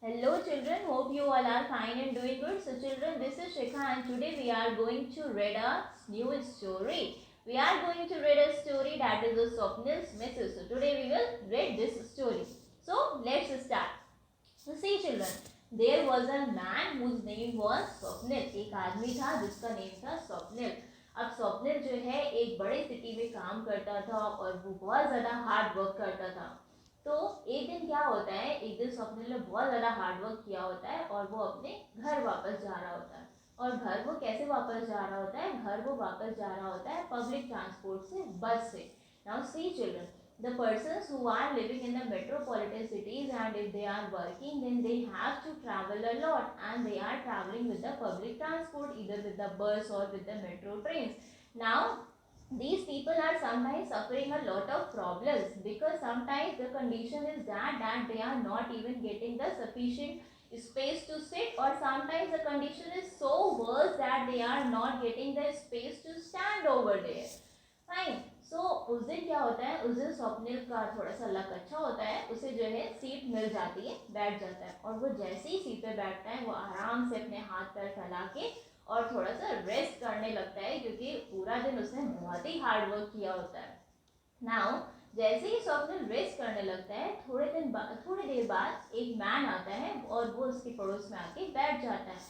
Hello children, hope you all are fine and doing good. So children, this is Shikha and today we are going to read a new story. We are going to read a story that is the Swapnil's Message. So today we will read this story. So let's start. So see children, there was a man whose name was Swapnil. एक आदमी था जिसका name था स्वप्निल. अब स्वप्निल जो है एक बड़े सिटी में काम करता था और वो बहुत ज़्यादा हार्ड वर्क करता था. तो एक दिन क्या होता है, एक दिन स्वप्निल ने बहुत ज़्यादा हार्ड वर्क किया होता है और वो अपने घर वापस जा रहा होता है. और घर वो कैसे वापस जा रहा होता है? घर वो वापस जा रहा होता है पब्लिक ट्रांसपोर्ट से, बस से. Now see children, the persons who are living in the metropolitan cities and if they are working then they have to travel a lot and they are traveling with the public transport either with the bus or with the metro trains. Now these people are sometimes suffering a lot of problems because sometimes the condition is that they are not even getting the sufficient space to sit, or sometimes the condition is so worse that they are not getting the space to stand over there. Fine. So उस दिन क्या होता है, उस दिन स्वप्निल का थोड़ा सा लक अच्छा होता है, उसे जो है सीट मिल जाती है, बैठ जाता है और वो जैसे ही सीट पे बैठता है वो आराम से अपने हाथ पैर फैला के और थोड़ा सा रेस्ट करने लगता है क्योंकि पूरा दिन उसने बहुत ही हार्ड वर्क किया होता है. नाउ जैसे ही स्वप्निल रेस्ट करने लगता है, थोड़ी देर बाद एक मैन आता है और वो उसके पड़ोस में आके बैठ जाता है.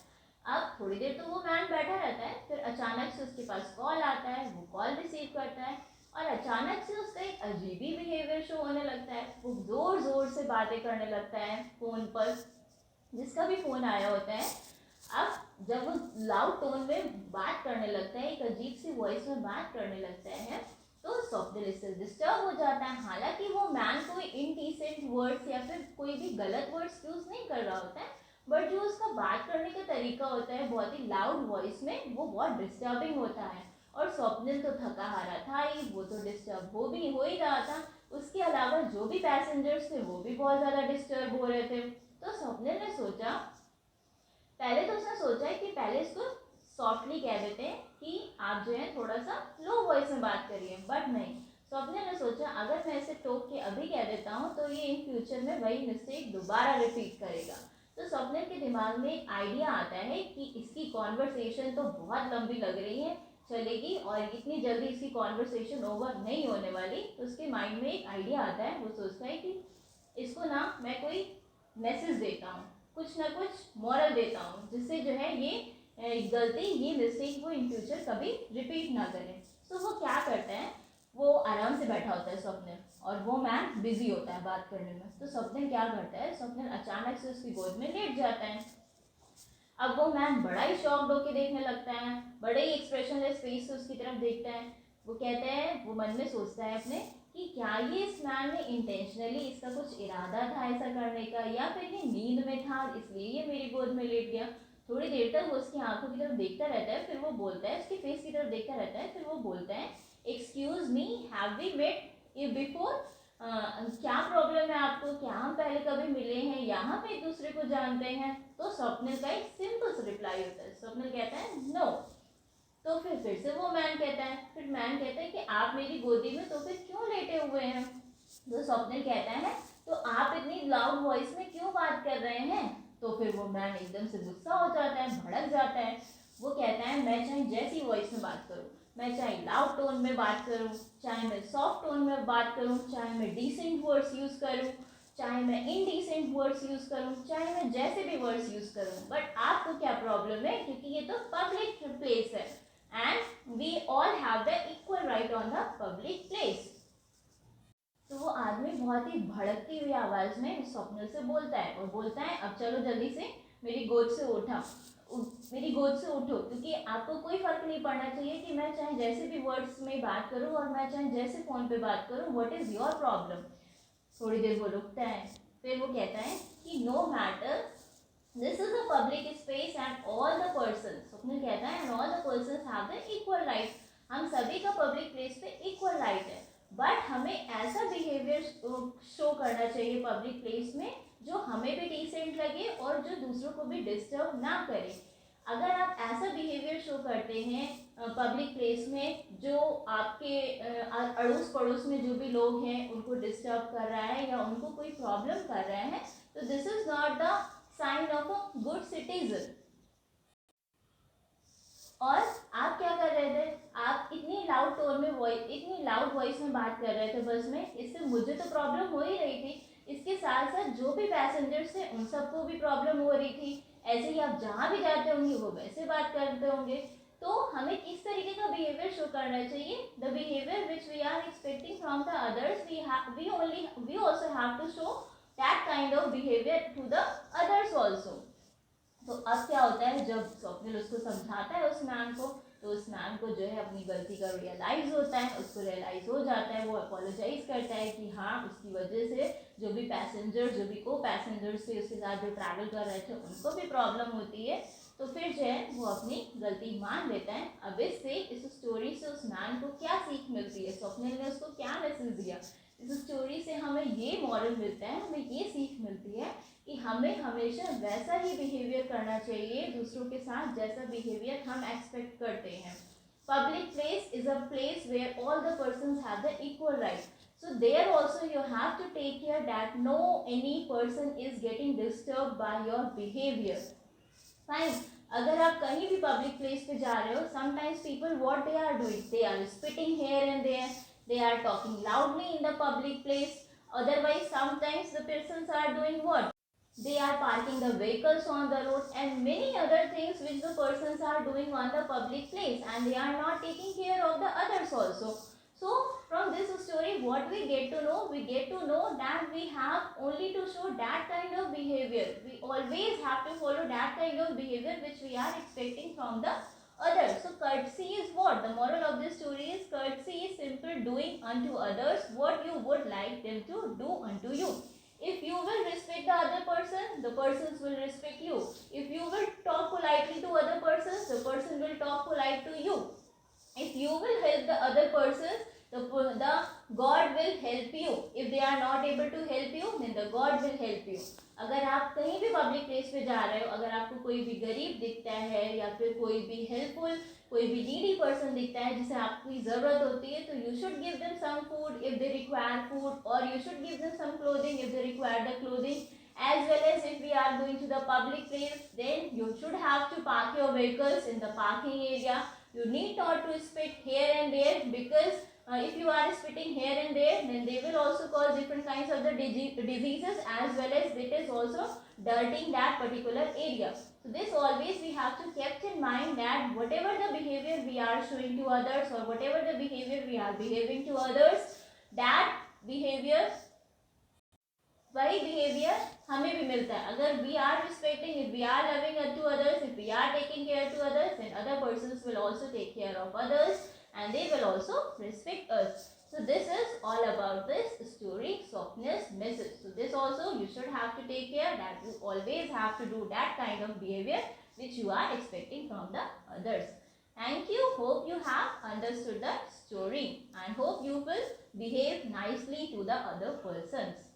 अब थोड़ी देर तो वो मैन बैठा रहता है, फिर अचानक से उसके पास कॉल आता है, वो कॉल रिसीव करता है और अचानक से उसका एक अजीब ही बिहेवियर शो होने लगता है. वो ज़ोर ज़ोर से बातें करने लगता है फ़ोन पर, जिसका भी फ़ोन आया होता है. अब जब वो लाउड टोन में बात करने लगता है, एक अजीब सी वॉइस में बात करने लगता है, तो स्वप्निल इससे डिस्टर्ब हो जाता है. हालांकि वो मैन कोई इनडिसेंट वर्ड्स या फिर कोई भी गलत वर्ड्स यूज़ नहीं कर रहा होता है, बट जो उसका बात करने का तरीका होता है बहुत ही लाउड वॉइस में, वो बहुत डिस्टर्बिंग होता है. और स्वप्निल तो थका हारा था ही, वो तो डिस्टर्ब हो ही रहा था. उसके अलावा जो भी पैसेंजर्स थे वो भी बहुत ज़्यादा डिस्टर्ब हो रहे थे. तो स्वप्निल ने सोचा, पहले तो उसने सोचा है कि पहले इसको सॉफ्टली कह देते हैं कि आप जो है थोड़ा सा लो वॉइस में बात करिए, बट नहीं. स्वप्निल ने सोचा अगर मैं इसे टोक के अभी कह देता हूँ तो ये इन फ्यूचर में वही मिस्टेक दोबारा रिपीट करेगा. तो स्वप्निल के दिमाग में एक आइडिया आता है कि इसकी कॉन्वर्सेशन तो बहुत लंबी लग रही है, चलेगी और इतनी जल्दी इसकी कॉन्वर्सेशन ओवर नहीं होने वाली. तो उसके माइंड में एक आइडिया आता है, वो सोचता है कि इसको ना मैं कोई मैसेज देता हूँ, कुछ ना कुछ मॉरल देता हूँ, जिससे जो है ये गलती, ये मिस्टेक वो इन फ्यूचर कभी रिपीट ना करें. तो वो क्या करता है, वो आराम से बैठा होता है स्वप्निल और वो मैन बिजी होता है बात करने में. तो स्वप्निल क्या करता है, स्वप्निल अचानक से उसकी गोद में लेट जाता है. अब वो मैन बड़ा ही शॉक्ड होकर देखने लगता है, बड़े ही एक्सप्रेशनलेस फेस से उसकी तरफ देखता है. वो कहते हैं, वो मन में सोचता है अपने कि क्या ये इस मैन ने इंटेंशनली, इसका कुछ इरादा था ऐसा करने का, या फिर ये नींद में था इसलिए ये मेरी गोद में लेट गया. थोड़ी देर तक वो उसकी आंखों की तरफ देखता रहता है, फिर वो बोलता है, उसकी फेस की तरफ देखता रहता है, फिर वो बोलता है, excuse me, have we met you before? क्या प्रॉब्लम है आपको, क्या हम पहले कभी मिले हैं, यहाँ पे एक दूसरे को जानते हैं? तो स्वप्निल का एक सिंपल सा रिप्लाई होता है, स्वप्निल कहता है नो. तो फिर से वो मैन कहता है, फिर मैन कहता है कि आप मेरी गोदी में तो फिर क्यों लेटे हुए हैं? तो स्वप्निल कहता है तो आप इतनी लाउड वॉइस में क्यों बात कर रहे हैं? तो फिर वो मैन एकदम से गुस्सा हो जाता है, भड़क जाता है. वो कहता है मैं चाहे जैसी वॉइस में बात करूँ, मैं चाहे लाउड टोन में बात करूँ, चाहे मैं सॉफ्ट टोन में बात करूँ, चाहे मैं डिसेंट वर्ड्स यूज़ करूँ, चाहे मैं इनडिसेंट वर्ड्स यूज़ करूँ, चाहे मैं जैसे भी वर्ड्स यूज़ करूँ, बट आपको क्या प्रॉब्लम है? क्योंकि ये तो पब्लिक प्लेस है and we all have the equal right on the public place. तो वो आदमी बहुत ही भड़कती हुई आवाज़ में स्वप्निल से बोलता है और बोलता है अब चलो जल्दी से मेरी गोद से मेरी गोद से उठो, क्योंकि आपको कोई फ़र्क नहीं पड़ना चाहिए कि मैं चाहे जैसे भी वर्ड्स में बात करूं और मैं चाहे जैसे फ़ोन पे बात करूं, व्हाट इज़ योर प्रॉब्लम? थोड़ी देर वो रुकता है, फिर वो कहता है कि no matter, this is a public space and all the person, Swapnil कहता है and all the person have the equal right, हम सभी का पब्लिक प्लेस पे इक्वल राइट है, बट हमें ऐसा बिहेवियर शो करना चाहिए पब्लिक प्लेस में जो हमें भी डिसेंट लगे और जो दूसरों को भी डिस्टर्ब ना करे. अगर आप ऐसा बिहेवियर शो करते हैं पब्लिक प्लेस में जो आपके अड़ोस पड़ोस में जो भी लोग हैं उनको डिस्टर्ब कर रहा है या उनको कोई प्रॉब्लम कर रहा है, तो this is not the sign of a good citizen. और आप क्या कर रहे थे, आप इतनी लाउड टोन में इतनी लाउड वॉइस में बात कर रहे थे बस में, इससे मुझे तो प्रॉब्लम हो ही रही थी, इसके साथ साथ जो भी पैसेंजर्स थे उन सबको भी प्रॉब्लम हो रही थी। ऐसे ही आप जहाँ भी जाते होंगे वो वैसे बात करते होंगे। तो हमें किस तरीके का बिहेवियर शो करना चाहिए, the behaviour which we are expecting from the others, we also have to show that kind of behaviour to the others also. तो अब क्या होता है, जब स्वप्निल उसको समझाता है उस मैम को, तो उस मैम को जो है अपनी गलती का रियलाइज होता है, उसको रियलाइज हो जाता है, वो अपोलोजाइज करता है कि हाँ उसकी वजह से जो भी पैसेंजर, जो भी को पैसेंजर्स थे उसके साथ जो ट्रैवल कर रहे थे उनको भी प्रॉब्लम होती है। तो फिर जो है वो अपनी गलती मान लेता है। अब इससे, इस स्टोरी से उस मैम को क्या सीख मिलती है, स्वप्निल ने उसको क्या मैसेज दिया, इस स्टोरी से हमें ये मॉरल मिलता है, हमें ये सीख मिलती है कि हमें हमेशा वैसा ही बिहेवियर करना चाहिए दूसरों के साथ जैसा बिहेवियर हम एक्सपेक्ट करते हैं। Public place is a place where all the persons have the equal right, so there also you have to take care that no any person is getting disturbed by your behavior. Fine. अगर आप कहीं भी public place पे जा रहे हो, sometimes people what they are doing, they are spitting here and there, they are talking loudly in the public place. Otherwise sometimes the persons are doing what, they are parking the vehicles on the road and many other things which the persons are doing on the public place, and they are not taking care of the others also. So from this story what we get to know, we get to know that we have only to show that kind of behavior, we always have to follow that kind of behavior which we are expecting from the others. So courtesy is what, the moral of this story is courtesy is simple doing unto others what you would like them to do unto you. If you will respect the other person, the persons will respect you. If you will talk politely to other persons, the person will talk polite to you. If you will help the other persons, the God will help you. If they are not able to help you, then the God will help you. अगर आप कहीं भी public place पे जा रहे हो, अगर आपको कोई भी गरीब दिखता है या फिर कोई भी हेल्पफुल, कोई भी नीडी पर्सन दिखता है जिसे आपकी ज़रूरत होती है, तो you should give them some food if they require food, और you should give them some clothing if they require the clothing. As well as if we are going to the public place, then you should have to park your vehicles in the parking area. You need not to spit here and there, because if you are spitting here and there, then they will also cause different kinds of the diseases, as well as it is also dirtying that particular area. So this always we have to keep in mind that whatever the behavior we are showing to others, or whatever the behavior we are behaving to others, that behavior, वही behaviour हमें भी मिलता है. अगर we are respecting, if we are loving to others, if we are taking care to others, then other persons will also take care of others and they will also respect us. So this is all about this story, Swapnil's message. So this also you should have to take care that you always have to do that kind of behavior which you are expecting from the others. Thank you. Hope you have understood the story and hope you will behave nicely to the other persons.